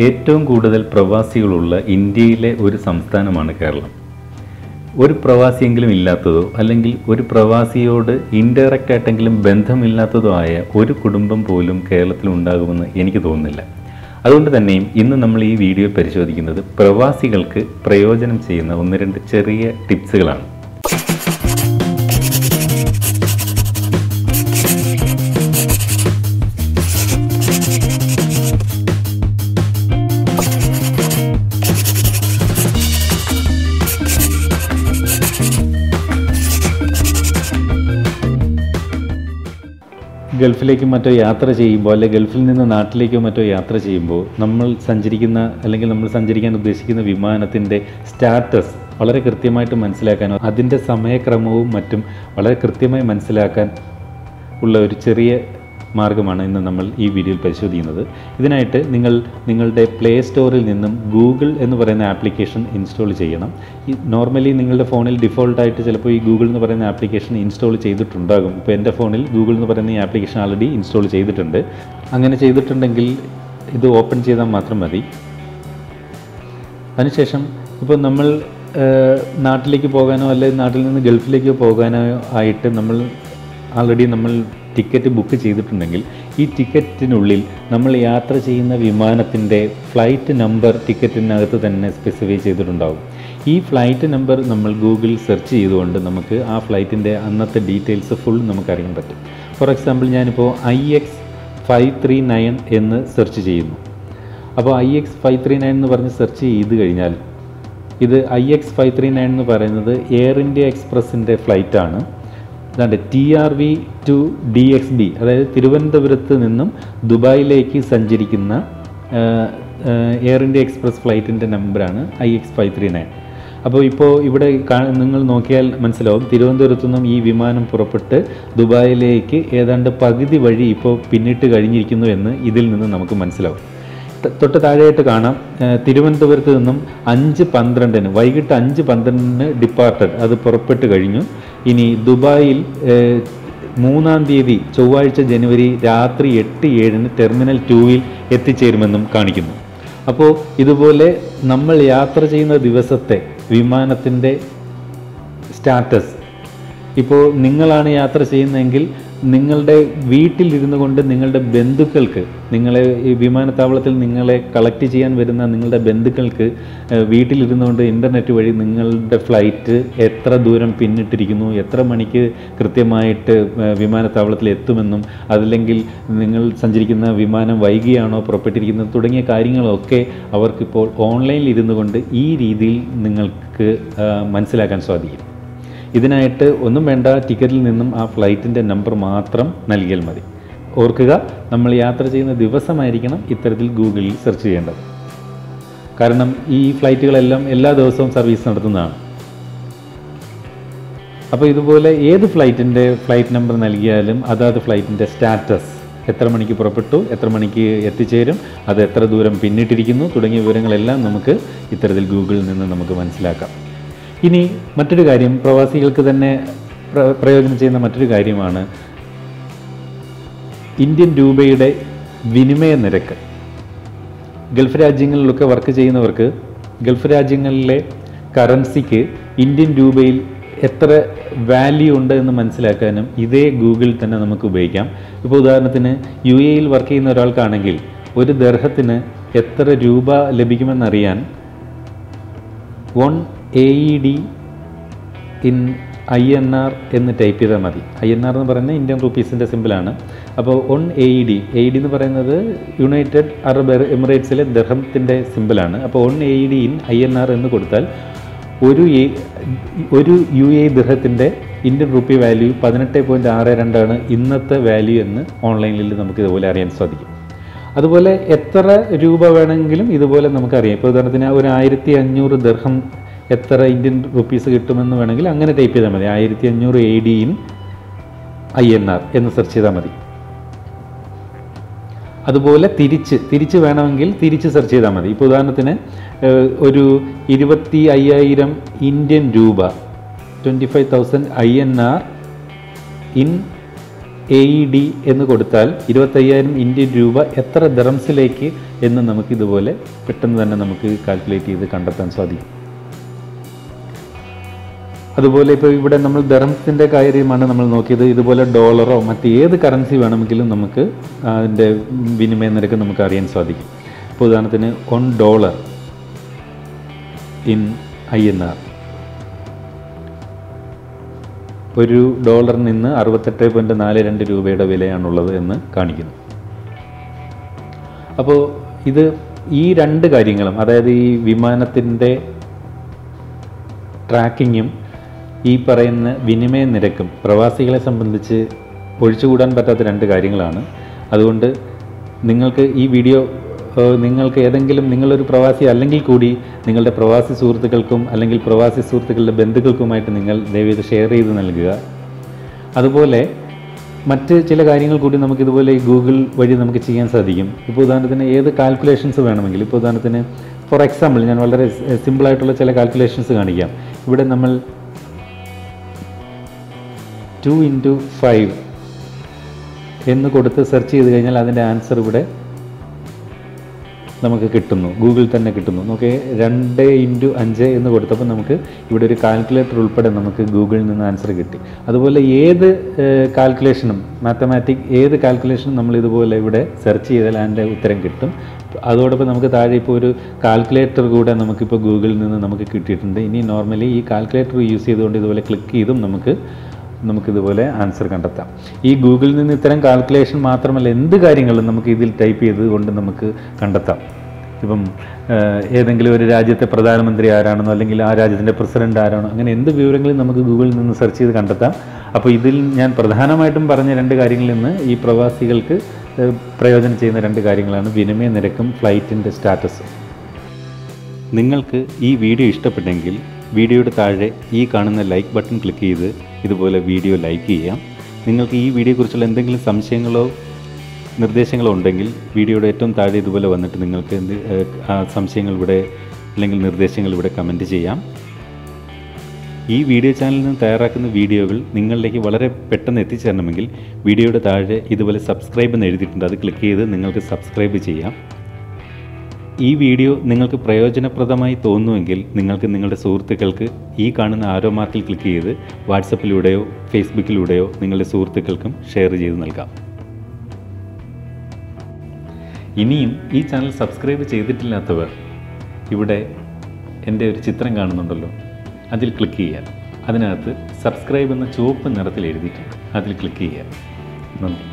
ഏറ്റവും കൂടുതൽ പ്രവാസികളുള്ള ഇന്ത്യയിലെ ഒരു സംസ്ഥാനമാണ് കേരളം. ഒരു പ്രവാസിയെങ്കിലും ഇല്ലാത്തതോ അല്ലെങ്കിൽ ഒരു പ്രവാസിയോട് ഇൻഡയറക്റ്റ് ആയിട്ടെങ്കിലും ബന്ധമില്ലാത്തതോ ആയ ഒരു കുടുംബം പോലും കേരളത്തിൽ ഉണ്ടാകുമെന്ന് എനിക്ക് തോന്നുന്നില്ല. അതുകൊണ്ട് തന്നെയും ഇന്ന് നമ്മൾ ഈ വീഡിയോ പരിശോധിക്കുന്നത് പ്രവാസികൾക്ക് പ്രയോജനം ചെയ്യുന്ന 1-2 ചെറിയ ടിപ്സുകളാണ്. ഗൾഫിലേക്കും മറ്റോ യാത്ര ചെയ്യുമ്പോൾ അല്ലെങ്കിൽ ഗൾഫിൽ നിന്ന് നാട്ടിലേക്കോ മറ്റോ യാത്ര ചെയ്യുമ്പോൾ നമ്മൾ സഞ്ചരിക്കാൻ ഉദ്ദേശിക്കുന്ന വിമാനത്തിൻ്റെ സ്റ്റാറ്റസ് വളരെ കൃത്യമായിട്ട് മനസ്സിലാക്കാനോ അതിൻ്റെ സമയക്രമവും മറ്റും വളരെ കൃത്യമായി മനസ്സിലാക്കാൻ ഉള്ള ഒരു ചെറിയ മാർഗ്ഗമാണ് ഇന്ന് നമ്മൾ ഈ വീഡിയോയിൽ പരിശോധിക്കുന്നത്. ഇതിനായിട്ട് നിങ്ങളുടെ പ്ലേ സ്റ്റോറിൽ നിന്നും ഗൂഗിൾ എന്ന് പറയുന്ന ആപ്ലിക്കേഷൻ ഇൻസ്റ്റാൾ ചെയ്യണം. നോർമലി നിങ്ങളുടെ ഫോണിൽ ഡിഫോൾട്ടായിട്ട് ചിലപ്പോൾ ഈ ഗൂഗിൾ എന്ന് പറയുന്ന ആപ്ലിക്കേഷൻ ഇൻസ്റ്റാൾ ചെയ്തിട്ടുണ്ടാകും. ഇപ്പോൾ എൻ്റെ ഫോണിൽ ഗൂഗിൾ എന്ന് പറയുന്ന ഈ ആപ്ലിക്കേഷൻ ആൾറെഡി ഇൻസ്റ്റാൾ ചെയ്തിട്ടുണ്ട്. അങ്ങനെ ചെയ്തിട്ടുണ്ടെങ്കിൽ ഇത് ഓപ്പൺ ചെയ്താൽ മാത്രം മതി. അതിനുശേഷം ഇപ്പോൾ നമ്മൾ നാട്ടിലേക്ക് പോകാനോ അല്ലെങ്കിൽ നാട്ടിൽ നിന്ന് ഗൾഫിലേക്ക് പോകാനോ ആയിട്ട് നമ്മൾ ടിക്കറ്റ് ബുക്ക് ചെയ്തിട്ടുണ്ടെങ്കിൽ ഈ ടിക്കറ്റിനുള്ളിൽ നമ്മൾ യാത്ര ചെയ്യുന്ന വിമാനത്തിൻ്റെ ഫ്ലൈറ്റ് നമ്പർ ടിക്കറ്റിനകത്ത് തന്നെ സ്പെസിഫൈ ചെയ്തിട്ടുണ്ടാകും. ഈ ഫ്ലൈറ്റ് നമ്പർ നമ്മൾ ഗൂഗിളിൽ സെർച്ച് ചെയ്തുകൊണ്ട് നമുക്ക് ആ ഫ്ലൈറ്റിൻ്റെ അന്നത്തെ ഡീറ്റെയിൽസ് ഫുൾ നമുക്കറിയാൻ പറ്റും. ഫോർ എക്സാമ്പിൾ ഞാനിപ്പോൾ IX539 എന്ന് സെർച്ച് ചെയ്യുന്നു. അപ്പോൾ IX539 എന്ന് പറഞ്ഞ് സെർച്ച് ചെയ്ത് കഴിഞ്ഞാൽ ഇത് IX539 എന്ന് പറയുന്നത് എയർ ഇന്ത്യ എക്സ്പ്രസിൻ്റെ ഫ്ലൈറ്റാണ്. അതാണ്ട് TRV to DXB, അതായത് തിരുവനന്തപുരത്ത് നിന്നും ദുബായിലേക്ക് സഞ്ചരിക്കുന്ന എയർ ഇന്ത്യ എക്സ്പ്രസ് ഫ്ലൈറ്റിൻ്റെ നമ്പറാണ് IX539. അപ്പോൾ ഇപ്പോൾ ഇവിടെ നിങ്ങൾ നോക്കിയാൽ മനസ്സിലാവും, തിരുവനന്തപുരത്തു നിന്നും ഈ വിമാനം പുറപ്പെട്ട് ദുബായിലേക്ക് ഏതാണ്ട് പകുതി വഴി ഇപ്പോൾ പിന്നിട്ട് കഴിഞ്ഞിരിക്കുന്നു എന്ന് ഇതിൽ നിന്ന് നമുക്ക് മനസ്സിലാവും. തൊട്ട് താഴെയായിട്ട് കാണാം, തിരുവനന്തപുരത്ത് നിന്നും 5:12 വൈകിട്ട് 5:12 ഡിപ്പാർട്ടഡ്, അത് പുറപ്പെട്ട് കഴിഞ്ഞു. ഇനി ദുബായിൽ 3-ാം തീയതി ചൊവ്വാഴ്ച ജനുവരി രാത്രി 8:07 ടെർമിനൽ 2-ൽ എത്തിച്ചേരുമെന്നും കാണിക്കുന്നു. അപ്പോൾ ഇതുപോലെ നമ്മൾ യാത്ര ചെയ്യുന്ന ദിവസത്തെ വിമാനത്തിൻ്റെ സ്റ്റാറ്റസ്, ഇപ്പോൾ നിങ്ങളാണ് യാത്ര ചെയ്യുന്നതെങ്കിൽ നിങ്ങളുടെ വീട്ടിലിരുന്നു കൊണ്ട് നിങ്ങളുടെ ബന്ധുക്കൾക്ക്, നിങ്ങളെ ഈ വിമാനത്താവളത്തിൽ നിങ്ങളെ കളക്ട് ചെയ്യാൻ വരുന്ന നിങ്ങളുടെ ബന്ധുക്കൾക്ക് വീട്ടിലിരുന്നു കൊണ്ട് ഇൻ്റർനെറ്റ് വഴി നിങ്ങളുടെ ഫ്ലൈറ്റ് എത്ര ദൂരം പിന്നിട്ടിരിക്കുന്നു, എത്ര മണിക്ക് കൃത്യമായിട്ട് വിമാനത്താവളത്തിൽ എത്തുമെന്നും, അതല്ലെങ്കിൽ നിങ്ങൾ സഞ്ചരിക്കുന്ന വിമാനം വൈകിയാണോ പുറപ്പെട്ടിരിക്കുന്നത് തുടങ്ങിയ കാര്യങ്ങളൊക്കെ അവർക്കിപ്പോൾ ഓൺലൈനിൽ ഇരുന്നു കൊണ്ട് ഈ രീതിയിൽ നിങ്ങൾക്ക് മനസ്സിലാക്കാൻ സാധിക്കും. ഇതിനായിട്ട് ഒന്നും വേണ്ട, ടിക്കറ്റിൽ നിന്നും ആ ഫ്ലൈറ്റിൻ്റെ നമ്പർ മാത്രം നൽകിയാൽ മതി. ഓർക്കുക, നമ്മൾ യാത്ര ചെയ്യുന്ന ദിവസമായിരിക്കണം ഇത്തരത്തിൽ ഗൂഗിളിൽ സെർച്ച് ചെയ്യേണ്ടത്. കാരണം ഈ ഫ്ലൈറ്റുകളെല്ലാം എല്ലാ ദിവസവും സർവീസ് നടത്തുന്നതാണ്. അപ്പോൾ ഇതുപോലെ ഏത് ഫ്ലൈറ്റ് നമ്പർ നൽകിയാലും അതാത് ഫ്ലൈറ്റിൻ്റെ സ്റ്റാറ്റസ്, എത്ര മണിക്ക് പുറപ്പെട്ടു, എത്ര മണിക്ക് എത്തിച്ചേരും, അത് എത്ര ദൂരം പിന്നിട്ടിരിക്കുന്നു തുടങ്ങിയ വിവരങ്ങളെല്ലാം നമുക്ക് ഇത്തരത്തിൽ ഗൂഗിളിൽ നിന്ന് നമുക്ക് മനസ്സിലാക്കാം. ഇനി മറ്റൊരു കാര്യം, പ്രവാസികൾക്ക് തന്നെ പ്രയോജനം ചെയ്യുന്ന മറ്റൊരു കാര്യമാണ് ഇന്ത്യൻ രൂപയുടെ വിനിമയ നിരക്ക്. ഗൾഫ് രാജ്യങ്ങളിലൊക്കെ വർക്ക് ചെയ്യുന്നവർക്ക് ഗൾഫ് രാജ്യങ്ങളിലെ കറൻസിക്ക് ഇന്ത്യൻ രൂപയിൽ എത്ര വാല്യൂ ഉണ്ട് എന്ന് മനസ്സിലാക്കാനും ഇതേ ഗൂഗിളിൽ തന്നെ നമുക്ക് ഉപയോഗിക്കാം. ഇപ്പോൾ ഉദാഹരണത്തിന് UAE-യിൽ വർക്ക് ചെയ്യുന്ന ഒരാൾക്കാണെങ്കിൽ ഒരു ദർഹത്തിന് എത്ര രൂപ ലഭിക്കുമെന്നറിയാൻ 1 AED in INR എന്ന് ടൈപ്പ് ചെയ്താൽ മതി. INR എന്ന് പറയുന്നത് ഇന്ത്യൻ റുപ്പീസിൻ്റെ സിമ്പിളാണ്. അപ്പോൾ 1 AED എന്ന് പറയുന്നത് യുണൈറ്റഡ് അറബ് എമിറേറ്റ്സിലെ ദർഹത്തിൻ്റെ സിമ്പിളാണ്. അപ്പോൾ 1 AED in INR എന്ന് കൊടുത്താൽ ഒരു UAE ദർഹത്തിൻ്റെ ഇന്ത്യൻ റുപ്പി വാല്യൂ 18.62 ആണ് ഇന്നത്തെ വാല്യൂ എന്ന് ഓൺലൈനിൽ നമുക്ക് ഇതുപോലെ അറിയാൻ സാധിക്കും. അതുപോലെ എത്ര രൂപ വേണമെങ്കിലും ഇതുപോലെ നമുക്കറിയാം. ഇപ്പോൾ ഉദാഹരണത്തിന് ഒരു 1500 ദർഹം എത്ര ഇന്ത്യൻ റുപ്പീസ് കിട്ടുമെന്ന് വേണമെങ്കിൽ അങ്ങനെ ടൈപ്പ് ചെയ്താൽ മതി. 1500 AED in INR എന്ന് സെർച്ച് ചെയ്താൽ മതി. അതുപോലെ തിരിച്ച് വേണമെങ്കിൽ തിരിച്ച് സെർച്ച് ചെയ്താൽ മതി. ഇപ്പോൾ ഉദാഹരണത്തിന് ഒരു 25,000 ഇന്ത്യൻ രൂപ 25,000 INR in AED എന്ന് കൊടുത്താൽ 25,000 ഇന്ത്യൻ രൂപ എത്ര ദിറംസിലേക്ക് എന്ന് നമുക്കിതുപോലെ പെട്ടെന്ന് തന്നെ നമുക്ക് കാൽക്കുലേറ്റ് ചെയ്ത് കണ്ടെത്താൻ സാധിക്കും. അതുപോലെ ഇപ്പോൾ ഇവിടെ നമ്മൾ ദിറംസിൻ്റെ കാര്യമാണ് നമ്മൾ നോക്കിയത്. ഇതുപോലെ ഡോളറോ മറ്റേത് കറൻസി വേണമെങ്കിലും നമുക്ക് അതിൻ്റെ വിനിമയ നിരക്ക് നമുക്ക് അറിയാൻ സാധിക്കും. ഇപ്പോൾ ഉദാഹരണത്തിന് $1 ഇൻ INR, ഒരു ഡോളറിൽ നിന്ന് 68.42 രൂപയുടെ വിലയാണുള്ളത് എന്ന് കാണിക്കുന്നു. അപ്പോൾ ഈ രണ്ട് കാര്യങ്ങളും, അതായത് ഈ വിമാനത്തിൻ്റെ ട്രാക്കിങ്ങും ഈ പറയുന്ന വിനിമയ നിരക്കും പ്രവാസികളെ സംബന്ധിച്ച് ഒഴിച്ചുകൂടാൻ പറ്റാത്ത രണ്ട് കാര്യങ്ങളാണ്. അതുകൊണ്ട് നിങ്ങൾക്ക് ഈ വീഡിയോ നിങ്ങൾക്ക് ഏതെങ്കിലും നിങ്ങളൊരു പ്രവാസി അല്ലെങ്കിൽ കൂടി നിങ്ങളുടെ പ്രവാസി സുഹൃത്തുക്കൾക്കും അല്ലെങ്കിൽ പ്രവാസി സുഹൃത്തുക്കളുടെ ബന്ധുക്കൾക്കുമായിട്ട് നിങ്ങൾ ദയവേത് ഷെയർ ചെയ്ത് നൽകുക. അതുപോലെ മറ്റ് ചില കാര്യങ്ങൾ കൂടി നമുക്കിതുപോലെ ഈ ഗൂഗിൾ വഴി നമുക്ക് ചെയ്യാൻ സാധിക്കും. ഇപ്പോൾ ഉദാഹരണത്തിന് ഏത് കാൽക്കുലേഷൻസ് വേണമെങ്കിലും, ഇപ്പോൾ ഉദാഹരണത്തിന് ഫോർ എക്സാമ്പിൾ ഞാൻ വളരെ സിമ്പിളായിട്ടുള്ള ചില കാൽക്കുലേഷൻസ് കാണിക്കാം. ഇവിടെ നമ്മൾ 2 × 5 എന്ന് കൊടുത്ത് സെർച്ച് ചെയ്ത് കഴിഞ്ഞാൽ അതിൻ്റെ ആൻസർ ഇവിടെ നമുക്ക് കിട്ടുന്നു, ഗൂഗിൾ തന്നെ കിട്ടുന്നു. നോക്കേ, 2 × 5 എന്ന് കൊടുത്തപ്പോൾ നമുക്ക് ഇവിടെ ഒരു കാൽക്കുലേറ്റർ ഉൾപ്പെടെ നമുക്ക് ഗൂഗിളിൽ നിന്ന് ആൻസർ കിട്ടി. അതുപോലെ ഏത് കാൽക്കുലേഷനും ഏത് കാൽക്കുലേഷനും നമ്മൾ ഇതുപോലെ ഇവിടെ സെർച്ച് ചെയ്താൽ അതിൻ്റെ ഉത്തരം കിട്ടും. അതോടൊപ്പം നമുക്ക് താഴെ ഇപ്പോൾ ഒരു കാൽക്കുലേറ്റർ കൂടെ നമുക്കിപ്പോൾ ഗൂഗിളിൽ നിന്ന് നമുക്ക് കിട്ടിയിട്ടുണ്ട്. ഇനി നോർമലി ഈ കാൽക്കുലേറ്റർ യൂസ് ചെയ്തുകൊണ്ട് ഇതുപോലെ ക്ലിക്ക് ചെയ്തും നമുക്കിതുപോലെ ആൻസർ കണ്ടെത്താം. ഈ ഗൂഗിളിൽ നിന്ന് ഇത്തരം കാൽക്കുലേഷൻ മാത്രമല്ല, എന്ത് കാര്യങ്ങളും നമുക്ക് ഇതിൽ ടൈപ്പ് ചെയ്തുകൊണ്ട് നമുക്ക് കണ്ടെത്താം. ഇപ്പം ഏതെങ്കിലും ഒരു രാജ്യത്തെ പ്രധാനമന്ത്രി ആരാണെന്നോ അല്ലെങ്കിൽ ആ രാജ്യത്തിൻ്റെ പ്രസിഡന്റ് ആരാണോ, അങ്ങനെ എന്ത് വിവരങ്ങളും നമുക്ക് ഗൂഗിളിൽ നിന്ന് സെർച്ച് ചെയ്ത് കണ്ടെത്താം. അപ്പോൾ ഇതിൽ ഞാൻ പ്രധാനമായിട്ടും പറഞ്ഞ രണ്ട് കാര്യങ്ങളിൽ നിന്ന് ഈ പ്രവാസികൾക്ക് പ്രയോജനം ചെയ്യുന്ന രണ്ട് കാര്യങ്ങളാണ് വിനിമയ നിരക്കും ഫ്ലൈറ്റിൻ്റെ സ്റ്റാറ്റസും. നിങ്ങൾക്ക് ഈ വീഡിയോ ഇഷ്ടപ്പെട്ടെങ്കിൽ വീഡിയോയുടെ താഴെ ഈ കാണുന്ന ലൈക്ക് ബട്ടൺ ക്ലിക്ക് ചെയ്ത് ഇതുപോലെ വീഡിയോ ലൈക്ക് ചെയ്യാം. നിങ്ങൾക്ക് ഈ വീഡിയോയെക്കുറിച്ചുള്ള എന്തെങ്കിലും സംശയങ്ങളോ നിർദ്ദേശങ്ങളോ ഉണ്ടെങ്കിൽ വീഡിയോയുടെ ഏറ്റവും താഴെ ഇതുപോലെ വന്നിട്ട് നിങ്ങൾക്ക് ആ സംശയങ്ങൾ ഇവിടെ അല്ലെങ്കിൽ നിർദ്ദേശങ്ങൾ ഇവിടെ കമൻറ്റ് ചെയ്യാം. ഈ വീഡിയോ ചാനലിൽ നിന്ന് തയ്യാറാക്കുന്ന വീഡിയോകൾ നിങ്ങളിലേക്ക് വളരെ പെട്ടെന്ന് എത്തിച്ചേരണമെങ്കിൽ വീഡിയോയുടെ താഴെ ഇതുപോലെ സബ്സ്ക്രൈബ് എന്ന് എഴുതിയിട്ടുണ്ട്, അത് ക്ലിക്ക് ചെയ്ത് നിങ്ങൾക്ക് സബ്സ്ക്രൈബ് ചെയ്യാം. ഈ വീഡിയോ നിങ്ങൾക്ക് പ്രയോജനപ്രദമായി തോന്നുമെങ്കിൽ നിങ്ങൾക്ക് നിങ്ങളുടെ സുഹൃത്തുക്കൾക്ക് ഈ കാണുന്ന ആരോ മാർക്കിൽ ക്ലിക്ക് ചെയ്ത് വാട്സപ്പിലൂടെയോ ഫേസ്ബുക്കിലൂടെയോ നിങ്ങളുടെ സുഹൃത്തുക്കൾക്കും ഷെയർ ചെയ്ത് നൽകാം. ഇനിയും ഈ ചാനൽ സബ്സ്ക്രൈബ് ചെയ്തിട്ടില്ലാത്തവർ ഇവിടെ എൻ്റെ ഒരു ചിത്രം കാണുന്നുണ്ടല്ലോ, അതിൽ ക്ലിക്ക് ചെയ്യാം. അതിനകത്ത് സബ്സ്ക്രൈബ് എന്ന ചുവപ്പ് നിറത്തിൽ എഴുതിയിട്ടുണ്ട്, അതിൽ ക്ലിക്ക് ചെയ്യാം. നന്ദി.